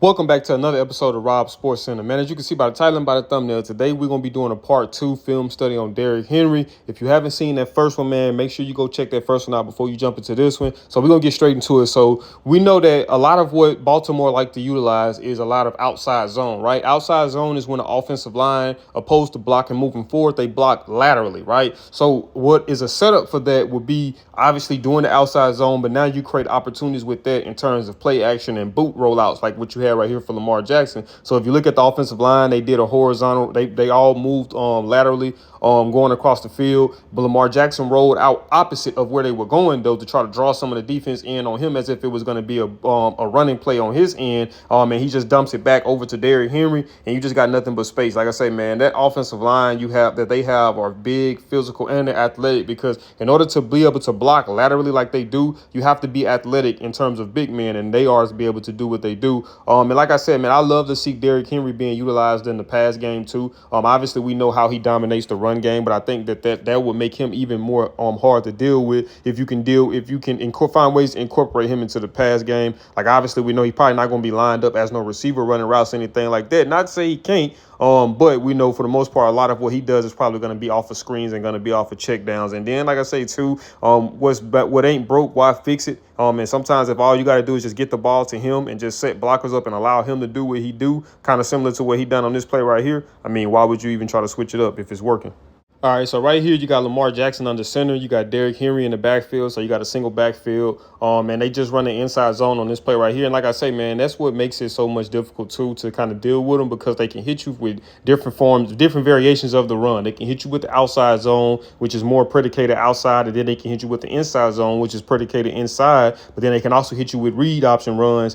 Welcome back to another episode of Rob Sports Center. Man, as you can see by the title and by the thumbnail, today we're going to be doing a part 2 film study on Derrick Henry. If you haven't seen that first one, man, make sure you go check that first one out before you jump into this one. So we're going to get straight into it. So we know that a lot of what Baltimore like to utilize is a lot of outside zone, right? Outside zone is when the offensive line, opposed to blocking moving forward, they block laterally, right? So what is a setup for that would be obviously doing the outside zone, but now you create opportunities with that in terms of play action and boot rollouts like what you had right here for Lamar Jackson. So if you look at the offensive line, they did a horizontal, they all moved laterally, going across the field, but Lamar Jackson rolled out opposite of where they were going, though, to try to draw some of the defense in on him as if it was going to be a running play on his end, and he just dumps it back over to Derrick Henry, and you just got nothing but space. Like I say, man, that offensive line they have are big, physical, and they're athletic, because in order to be able to block laterally like they do, you have to be athletic in terms of big men, and they are to be able to do what they do. And like I said, man, I love to see Derrick Henry being utilized in the pass game too. Obviously we know how he dominates the run game, but I think that would make him even more hard to deal with if you can find ways to incorporate him into the pass game. Like obviously we know he's probably not going to be lined up as no receiver running routes, anything like that. Not to say he can't, but we know for the most part, a lot of what he does is probably going to be off of screens and going to be off of check downs. And then, like I say, too, what ain't broke, why fix it? And sometimes if all you got to do is just get the ball to him and just set blockers up and allow him to do what he do, kind of similar to what he done on this play right here, I mean, why would you even try to switch it up if it's working? All right, so right here you got Lamar Jackson under center. You got Derrick Henry in the backfield, so you got a single backfield. And they just run the inside zone on this play right here. And like I say, man, that's what makes it so much difficult too to kind of deal with them, because they can hit you with different forms, different variations of the run. They can hit you with the outside zone, which is more predicated outside, and then they can hit you with the inside zone, which is predicated inside. But then they can also hit you with read option runs,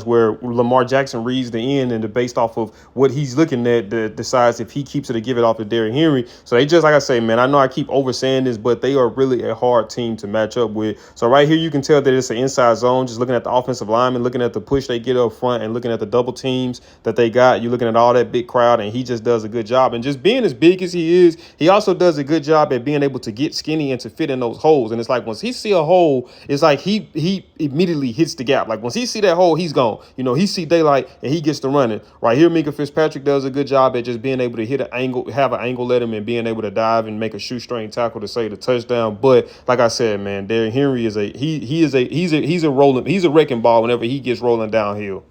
where Lamar Jackson reads the end, and based off of what he's looking at, decides if he keeps it or give it off to Derrick Henry. So they just, like I say, man, I know I keep oversaying this, but they are really a hard team to match up with. So right here, you can tell that it's an inside zone, just looking at the offensive lineman, looking at the push they get up front, and looking at the double teams that they got. You're looking at all that big crowd, and he just does a good job. And just being as big as he is, he also does a good job at being able to get skinny and to fit in those holes. And it's like once he see a hole, it's like he immediately hits the gap. Like once he see that hole, he's gone. He see daylight, and he gets to running. Right here, Minka Fitzpatrick does a good job at just being able to hit an angle, have an angle at him, and being able to dive and make a shoestring tackle to save the touchdown. But like I said, man, Derrick Henry is he's a wrecking ball whenever he gets rolling downhill.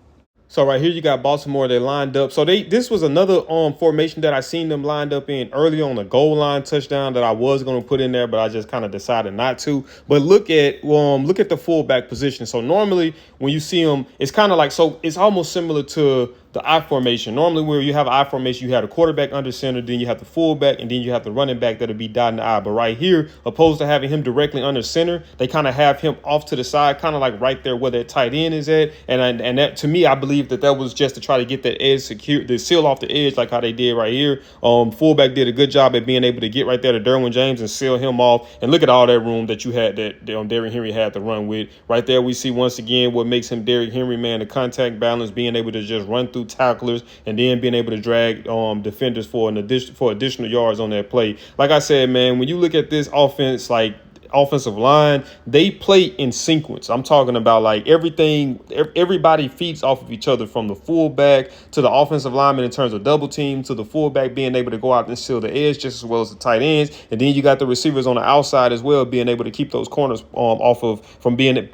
So right here you got Baltimore. They lined up. So this was another formation that I seen them lined up in early on the goal line touchdown that I was going to put in there, but I just kind of decided not to. But look at the fullback position. So normally when you see them, it's kind of like, so it's almost similar to the I formation. Normally where you have an I formation, you have a quarterback under center, then you have the fullback, and then you have the running back that'll be dotting the I. But right here, opposed to having him directly under center, they kind of have him off to the side, kind of like right there where that tight end is at. And that, to me, I believe that was just to try to get that edge secure, the seal off the edge, like how they did right here. Fullback did a good job at being able to get right there to Derwin James and seal him off. And look at all that room that you had that Derrick Henry had to run with. Right there, we see once again what makes him Derrick Henry, man, the contact balance, being able to just run through tacklers, and then being able to drag defenders for additional yards on that play. Like I said, man, when you look at this offense, like offensive line, they play in sequence. I'm talking about like everybody feeds off of each other, from the fullback to the offensive lineman in terms of double team, to the fullback being able to go out and seal the edge just as well as the tight ends. And then you got the receivers on the outside as well, being able to keep those corners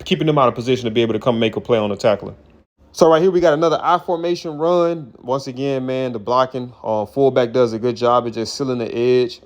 keeping them out of position to be able to come make a play on the tackler. So right here, we got another I formation run. Once again, man, the blocking fullback does a good job at just sealing the edge.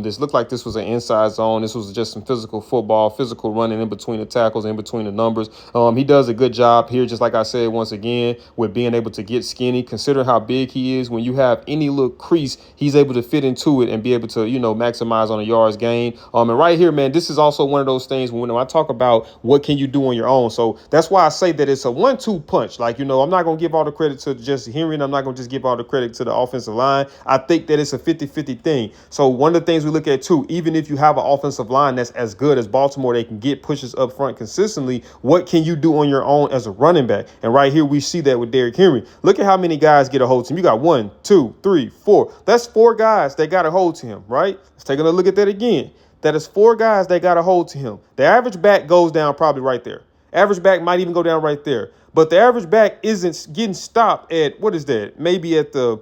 This looked like this was an inside zone. This was just some physical football, physical running in between the tackles, in between the numbers. He does a good job here, just like I said, once again, with being able to get skinny. Consider how big he is. When you have any little crease, he's able to fit into it and be able to, maximize on a yards gain. And right here, man, this is also one of those things when I talk about what can you do on your own. So that's why I say that it's a 1-2 punch. Like, I'm not going to give all the credit to just Henry, and I'm not going to just give all the credit to the offensive line. I think that it's a 50-50 thing. So one of the things we look at, too, even if you have an offensive line that's as good as Baltimore, they can get pushes up front consistently. What can you do on your own as a running back? And right here, we see that with Derrick Henry. Look at how many guys get a hold to him. You got 1, 2, 3, 4. That's 4 guys that got a hold to him, right? Let's take a look at that again. That is 4 guys that got a hold to him. The average back goes down probably right there. Average back might even go down right there. but the average back isn't getting stopped at, what is that? Maybe at the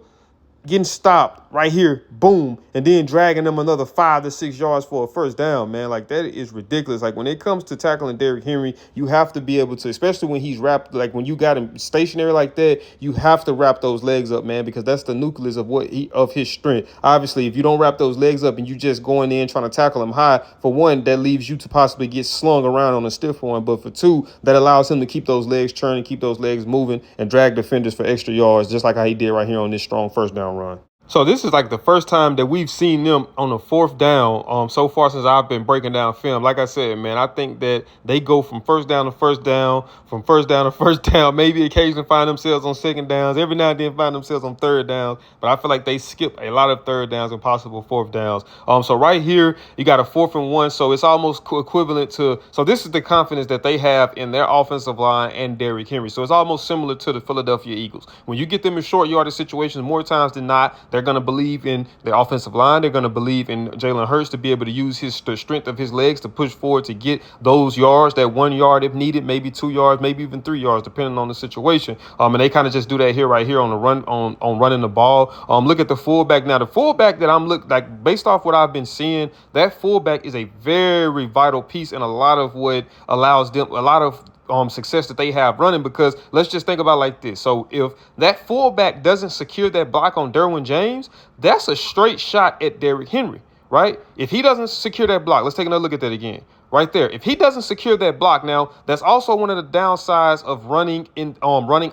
getting stopped right here, boom, and then dragging them another 5 to 6 yards for a first down, man. Like, that is ridiculous. Like, when it comes to tackling Derrick Henry, you have to be able to, especially when he's wrapped, like when you got him stationary like that, you have to wrap those legs up, man, because that's the nucleus of of his strength. Obviously, if you don't wrap those legs up and you just going in trying to tackle him high, for one, that leaves you to possibly get slung around on a stiff one, but for two, that allows him to keep those legs churning, keep those legs moving, and drag defenders for extra yards, just like how he did right here on this strong first down run. So this is like the first time that we've seen them on a fourth down so far since I've been breaking down film. Like I said, man, I think that they go from first down to first down, from first down to first down, maybe occasionally find themselves on second downs, every now and then find themselves on third downs. But I feel like they skip a lot of third downs and possible fourth downs. So right here, you got a 4th and 1. So it's almost equivalent to, so this is the confidence that they have in their offensive line and Derrick Henry. So it's almost similar to the Philadelphia Eagles. When you get them in short yardage situations, more times than not, they're going to believe in the offensive line. They're going to believe in Jalen Hurts to be able to use the strength of his legs to push forward to get those yards, that 1 yard if needed, maybe 2 yards, maybe even 3 yards, depending on the situation. And they kind of just do that here, right here on the run, on running the ball. Look at the fullback now. The fullback that I'm like, based off what I've been seeing, that fullback is a very vital piece and a lot of what allows them a lot of success that they have running, because let's just think about it like this. So if that fullback doesn't secure that block on Derwin James, that's a straight shot at Derrick Henry, right? If he doesn't secure that block, let's take another look at that again. Right there. If he doesn't secure that block, now that's also one of the downsides of running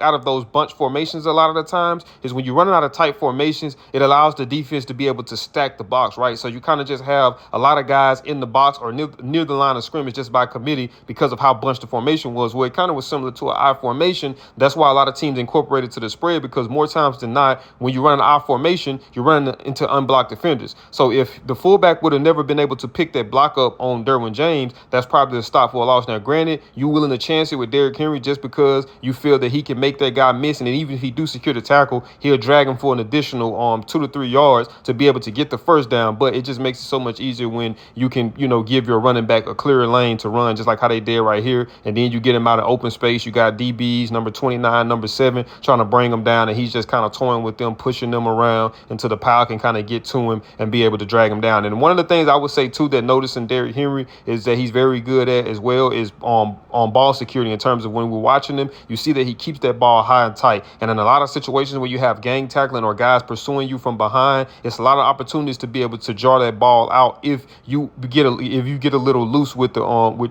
out of those bunch formations. A lot of the times is when you're running out of tight formations, it allows the defense to be able to stack the box, right? So you kind of just have a lot of guys in the box or near the line of scrimmage just by committee because of how bunched the formation was. Where it kind of was similar to an I formation. That's why a lot of teams incorporated to the spread, because more times than not, when you run an I formation, you're running into unblocked defenders. So if the fullback would have never been able to pick that block up on Derwin James, that's probably a stop for a loss. Now, granted, you're willing to chance it with Derrick Henry just because you feel that he can make that guy miss. And even if he do secure the tackle, he'll drag him for an additional 2 to 3 yards to be able to get the first down. But it just makes it so much easier when you can, give your running back a clearer lane to run, just like how they did right here. And then you get him out of open space. You got DBs, number 29, number 7, trying to bring him down. And he's just kind of toying with them, pushing them around until the pile can kind of get to him and be able to drag him down. And one of the things I would say, too, that noticing Derrick Henry is that he's very good at as well is on ball security. In terms of when we're watching him, you see that he keeps that ball high and tight. And in a lot of situations where you have gang tackling or guys pursuing you from behind, it's a lot of opportunities to be able to draw that ball out if you get a little loose with the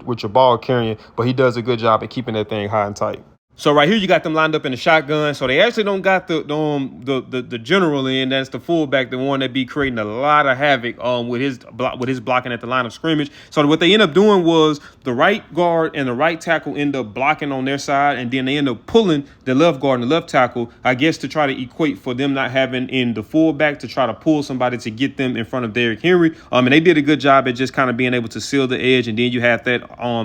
with your ball carrying. But he does a good job at keeping that thing high and tight. So right here, you got them lined up in the shotgun. So they actually don't got the general in. That's the fullback, the one that be creating a lot of havoc with his blocking at the line of scrimmage. So what they end up doing was the right guard and the right tackle end up blocking on their side, and then they end up pulling the left guard and the left tackle, I guess, to try to equate for them not having in the fullback to try to pull somebody to get them in front of Derrick Henry. And they did a good job at just kind of being able to seal the edge. And then you have that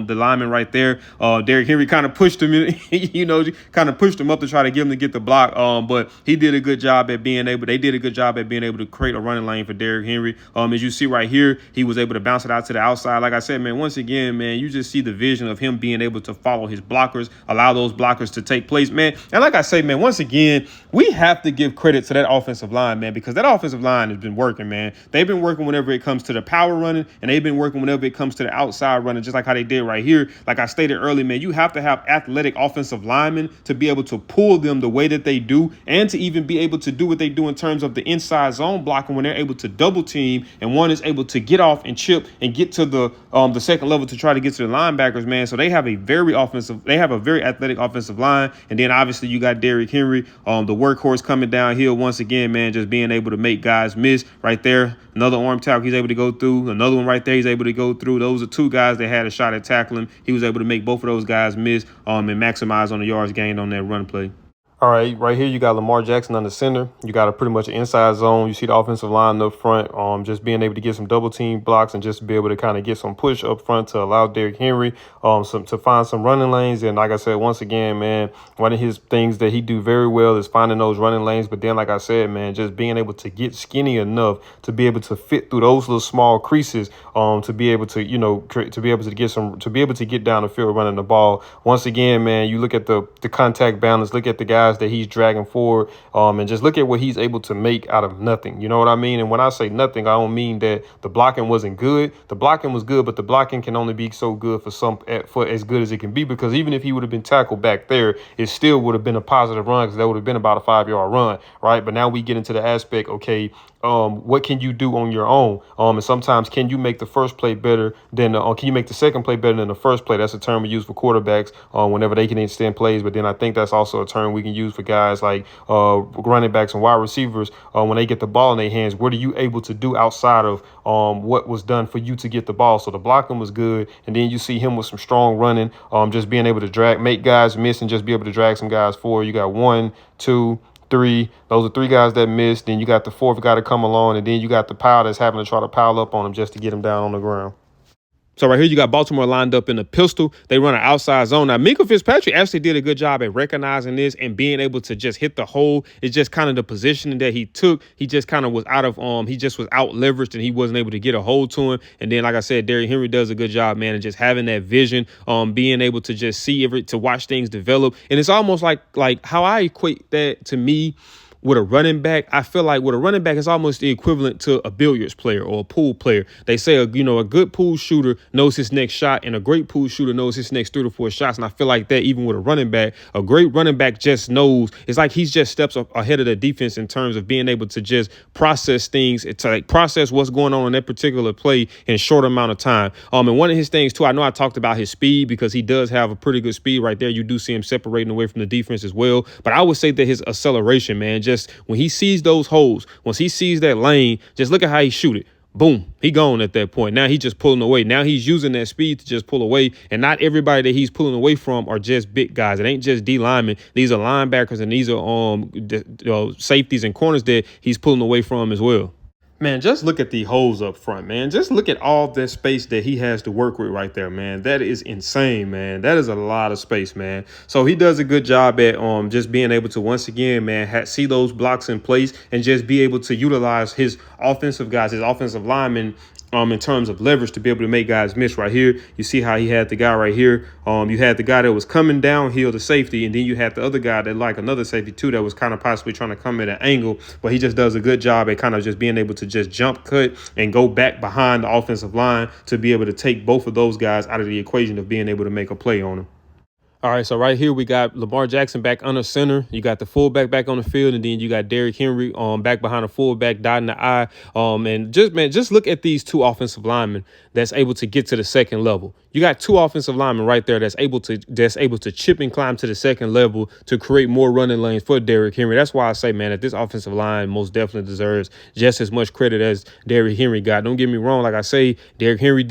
the lineman right there. Derrick Henry kind of pushed him in. Kind of pushed him up to try to get him to get the block. But he did a good job at being able. They did a good job at being able to create a running lane for Derrick Henry. As you see right here, he was able to bounce it out to the outside. Like I said, man, once again, man, you just see the vision of him being able to follow his blockers, allow those blockers to take place, man. And like I say, man, once again, we have to give credit to that offensive line, man, because that offensive line has been working, man. They've been working whenever it comes to the power running, and they've been working whenever it comes to the outside running, just like how they did right here. Like I stated earlier, man, you have to have athletic offensive linemen to be able to pull them the way that they do, and to even be able to do what they do in terms of the inside zone blocking when they're able to double team and one is able to get off and chip and get to the second level to try to get to the linebackers, man. So they have a very athletic offensive line. And then obviously you got Derrick Henry, the workhorse coming downhill once again, man, just being able to make guys miss right there. Another arm tackle he's able to go through. Another one right there he's able to go through. Those are two guys that had a shot at tackling. He was able to make both of those guys miss and maximize on the yards gained on that run play. All right, right here you got Lamar Jackson on the center. You got a pretty much an inside zone. You see the offensive line up front, just being able to get some double team blocks and just be able to kind of get some push up front to allow Derrick Henry some to find some running lanes. And like I said, once again, man, one of his things that he do very well is finding those running lanes. But then, like I said, man, just being able to get skinny enough to be able to fit through those little small creases, to be able to, to be able to get down the field running the ball. Once again, man, you look at the contact balance, look at the guys that he's dragging forward, and just look at what he's able to make out of nothing. You know what I mean? And when I say nothing, I don't mean that the blocking wasn't good. The blocking was good, but the blocking can only be so good for as good as it can be, because even if he would have been tackled back there, it still would have been a positive run, because that would have been about a 5-yard run, right? But now we get into the aspect, okay, what can you do on your own? And sometimes can you make the first play better than can you make the second play better than the first play? That's a term we use for quarterbacks whenever they can extend plays. But then I think that's also a term we can use for guys like running backs and wide receivers when they get the ball in their hands. What are you able to do outside of what was done for you to get the ball? So the blocking was good, and then you see him with some strong running, just being able to make guys miss and just be able to drag some guys forward. You got 1, 2, 3. Those are 3 guys that missed. Then you got the 4th guy to come along, and then you got the pile that's having to try to pile up on him just to get him down on the ground. So right here, you got Baltimore lined up in the pistol. They run an outside zone. Now, Minkah Fitzpatrick actually did a good job at recognizing this and being able to just hit the hole. It's just kind of the positioning that he took. He just kind of was out of he just was out leveraged, and he wasn't able to get a hold to him. And then, like I said, Derrick Henry does a good job, man, and just having that vision, being able to just see to watch things develop. And it's almost like how I equate that to me with a running back. I feel like with a running back, it's almost the equivalent to a billiards player or a pool player. They say, a good pool shooter knows his next shot, and a great pool shooter knows his next 3 to 4 shots. And I feel like that even with a running back, a great running back just knows. It's like he's just steps up ahead of the defense in terms of being able to just process things. It's like process what's going on in that particular play in a short amount of time. And one of his things too, I know I talked about his speed, because he does have a pretty good speed right there. You do see him separating away from the defense as well. But I would say that his acceleration, man, just when he sees those holes, once he sees that lane, just look at how he shoot it. Boom, he gone at that point. Now he's just pulling away. Now he's using that speed to just pull away. And not everybody that he's pulling away from are just big guys. It ain't just D linemen. These are linebackers, and these are safeties and corners that he's pulling away from as well. Man, just look at the holes up front, man. Just look at all that space that he has to work with right there, man. That is insane, man. That is a lot of space, man. So he does a good job at just being able to, once again, man, see those blocks in place and just be able to utilize his offensive guys, his offensive linemen, in terms of leverage to be able to make guys miss. Right here, you see how he had the guy right here. You had the guy that was coming downhill to safety, and then you had the other guy that, like another safety too, that was kind of possibly trying to come at an angle, but he just does a good job at kind of just being able to just jump cut and go back behind the offensive line to be able to take both of those guys out of the equation of being able to make a play on him. All right, so right here we got Lamar Jackson back under center. You got the fullback back on the field, and then you got Derrick Henry back behind the fullback, dotting the I. And just look at these 2 offensive linemen that's able to get to the second level. You got 2 offensive linemen right there that's able to chip and climb to the second level to create more running lanes for Derrick Henry. That's why I say, man, that this offensive line most definitely deserves just as much credit as Derrick Henry got. Don't get me wrong. Like I say, Derrick Henry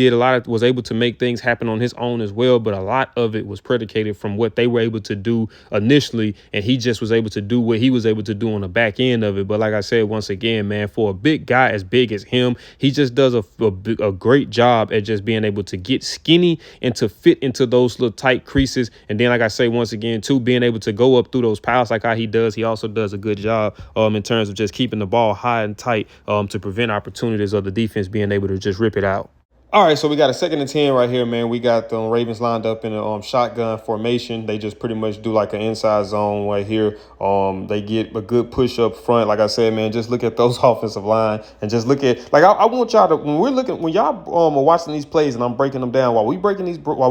was able to make things happen on his own as well, but a lot of it was predicated from what they were able to do initially, and he just was able to do what he was able to do on the back end of it. But like I said, once again, man, for a big guy as big as him, he just does a great job at just being able to get skinny and to fit into those little tight creases. And then, like I say, once again, too, being able to go up through those piles like how he does, he also does a good job in terms of just keeping the ball high and tight to prevent opportunities of the defense being able to just rip it out. All right, so we got a 2nd and 10 right here, man. We got the Ravens lined up in a shotgun formation. They just pretty much do like an inside zone right here. They get a good push up front. Like I said, man, just look at those offensive line and just look at, like, I want y'all to, when y'all are watching these plays and I'm breaking them down, while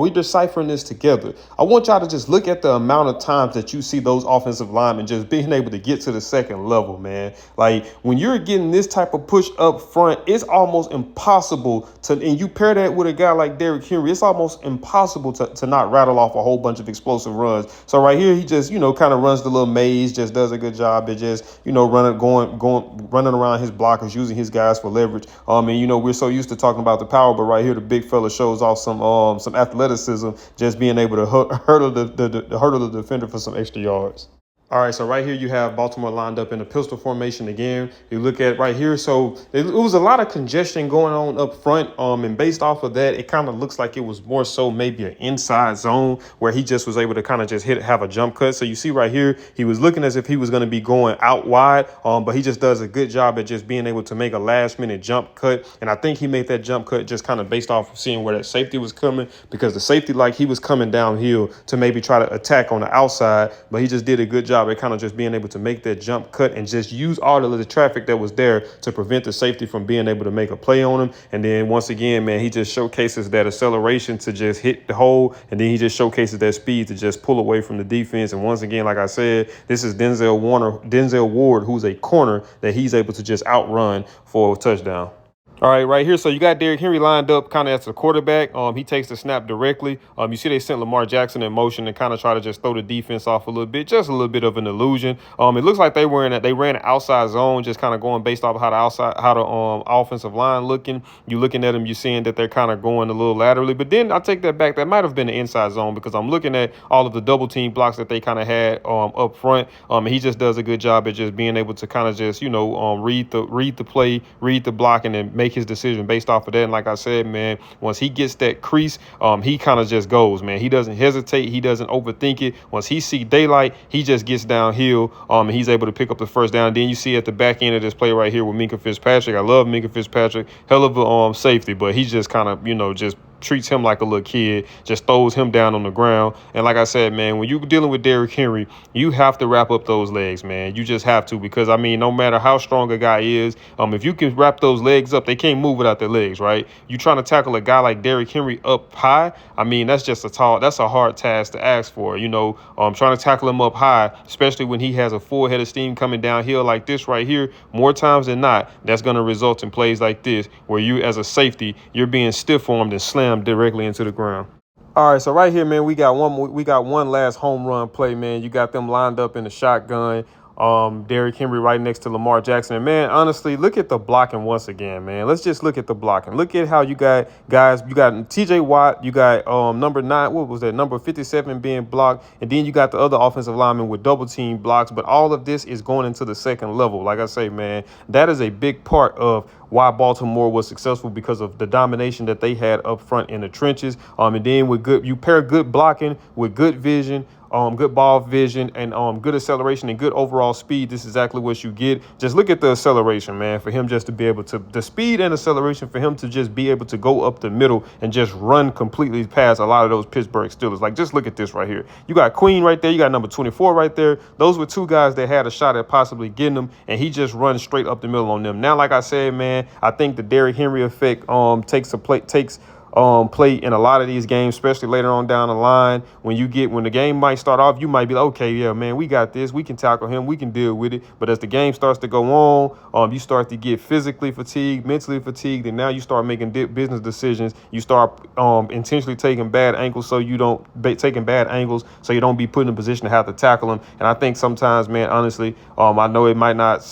we deciphering this together, I want y'all to just look at the amount of times that you see those offensive linemen just being able to get to the second level, man. Like, when you're getting this type of push up front, it's almost impossible and you pair that with a guy like Derrick Henry, it's almost impossible to not rattle off a whole bunch of explosive runs. So right here, he just, kind of runs the little maze, just does a good job at just, running around his blockers, using his guys for leverage. And, we're so used to talking about the power, but right here, the big fella shows off some athleticism, just being able to hurdle the defender for some extra yards. All right, so right here you have Baltimore lined up in a pistol formation again. You look at right here, so it was a lot of congestion going on up front. And based off of that, it kind of looks like it was more so maybe an inside zone where he just was able to kind of just have a jump cut. So you see right here, he was looking as if he was going to be going out wide, but he just does a good job at just being able to make a last minute jump cut. And I think he made that jump cut just kind of based off of seeing where that safety was coming, because the safety, like, he was coming downhill to maybe try to attack on the outside, but he just did a good job at kind of just being able to make that jump cut and just use all of the traffic that was there to prevent the safety from being able to make a play on him. And then once again, man, he just showcases that acceleration to just hit the hole, and then he just showcases that speed to just pull away from the defense. And once again, like I said, this is Denzel Ward, who's a corner that he's able to just outrun for a touchdown. All right, right here. So you got Derrick Henry lined up kind of as the quarterback. He takes the snap directly. You see they sent Lamar Jackson in motion and kind of try to just throw the defense off a little bit, just a little bit of an illusion. It looks like they ran an outside zone, just kind of going based off of how the offensive line looking. You looking at them, you're seeing that they're kind of going a little laterally. But then I take that back. That might have been the inside zone, because I'm looking at all of the double team blocks that they kind of had up front. And he just does a good job at just being able to kind of just read the play, read the block, and then make his decision based off of that. And like I said, man, once he gets that crease, he kind of just goes, man. He doesn't hesitate. He doesn't overthink it. Once he see daylight, he just gets downhill, and he's able to pick up the first down. Then you see at the back end of this play right here with Minkah Fitzpatrick. I love Minkah Fitzpatrick. Hell of a safety, but he just kind of, just treats him like a little kid, just throws him down on the ground. And like I said, man, when you're dealing with Derrick Henry, you have to wrap up those legs, man. You just have to, because, I mean, no matter how strong a guy is, if you can wrap those legs up, they can't move without their legs, right? You trying to tackle a guy like Derrick Henry up high, I mean, that's a hard task to ask for, trying to tackle him up high, especially when he has a full head of steam coming downhill like this right here. More times than not, that's going to result in plays like this, where you, as a safety, you're being stiff-armed and slammed directly into the ground. All right, so right here, man, we got one last home run play, man. You got them lined up in the shotgun. Derrick Henry right next to Lamar Jackson. And, man, honestly, look at the blocking once again, man. Let's just look at the blocking. Look at how you got guys. You got TJ Watt. You got number 9. What was that? Number 57 being blocked. And then you got the other offensive lineman with double team blocks. But all of this is going into the second level. Like I say, man, that is a big part of why Baltimore was successful, because of the domination that they had up front in the trenches. And then you pair good blocking with good vision, good ball vision, and good acceleration and good overall speed. This is exactly what you get. Just look at the acceleration, man, for him just to be able to, the speed and acceleration for him to just be able to go up the middle and just run completely past a lot of those Pittsburgh Steelers. Like, just look at this right here. You got Queen right there. You got number 24 right there. Those were two guys that had a shot at possibly getting them, and he just runs straight up the middle on them. Now, like I said, man, I think the Derrick Henry effect takes play in a lot of these games, especially later on down the line. When the game might start off, you might be like, okay, yeah, man, we got this. We can tackle him. We can deal with it. But as the game starts to go on, you start to get physically fatigued, mentally fatigued, and now you start making business decisions. You start intentionally taking bad angles so you don't be put in a position to have to tackle him. And I think sometimes, man, honestly, I know it might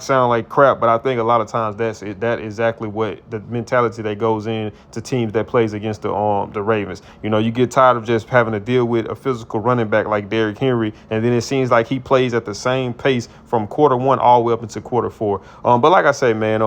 sound like crap, but I think a lot of times that's it. That exactly what the mentality that goes in to teams that plays against the Ravens. You get tired of just having to deal with a physical running back like Derrick Henry, and then it seems like he plays at the same pace from quarter 1 all the way up into quarter 4. But like I say, man,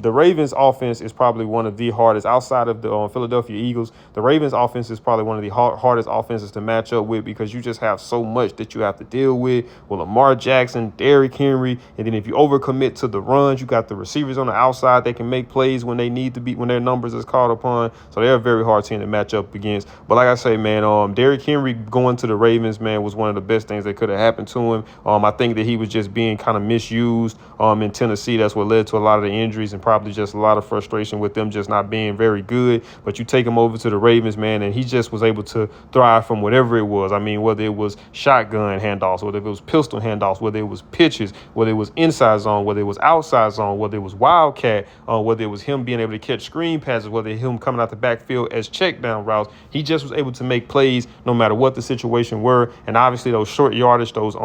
the Ravens offense is probably one of the hardest outside of the Philadelphia Eagles. The Ravens offense is probably one of the hardest offenses to match up with, because you just have so much that you have to deal with Lamar Jackson, Derrick Henry, and then if you overcommit to the runs, you got the receivers on the outside. They can make plays when they need to be, when their numbers is called upon. So they're a very hard team to match up against. But like I say, man, Derrick Henry going to the Ravens, man, was one of the best things that could have happened to him. I think that he was just being kind of misused in Tennessee. That's what led to a lot of the injuries and probably just a lot of frustration with them just not being very good. But you take him over to the Ravens, man, and he just was able to thrive from whatever it was. I mean, whether it was shotgun handoffs, whether it was pistol handoffs, whether it was pitches, whether it was inside inside zone, whether it was outside zone, whether it was wildcat, whether it was him being able to catch screen passes, whether him coming out the backfield as check down routes. He just was able to make plays no matter what the situation were. And obviously those short yardage, those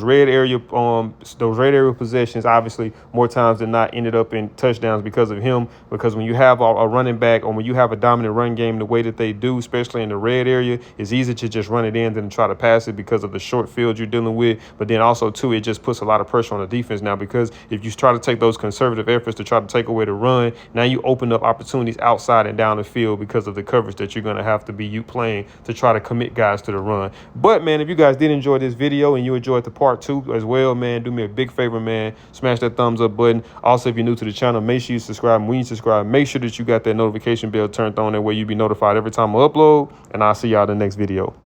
red area possessions, obviously more times than not ended up in touchdowns because of him. Because when you have a running back, or when you have a dominant run game the way that they do, especially in the red area, it's easy to just run it in than try to pass it because of the short field you're dealing with. But then also too, it just puts a lot of pressure on the defense now, because if you try to take those conservative efforts to try to take away the run, now you open up opportunities outside and down the field because of the coverage that you're going to have to be playing to try to commit guys to the run. But man, if you guys did enjoy this video and you enjoyed the part 2 as well, man, do me a big favor, man, smash that thumbs up button. Also, if you're new to the channel, make sure you subscribe. And when you subscribe, make sure that you got that notification bell turned on, that way you'll be notified every time I upload. And I'll see y'all in the next video.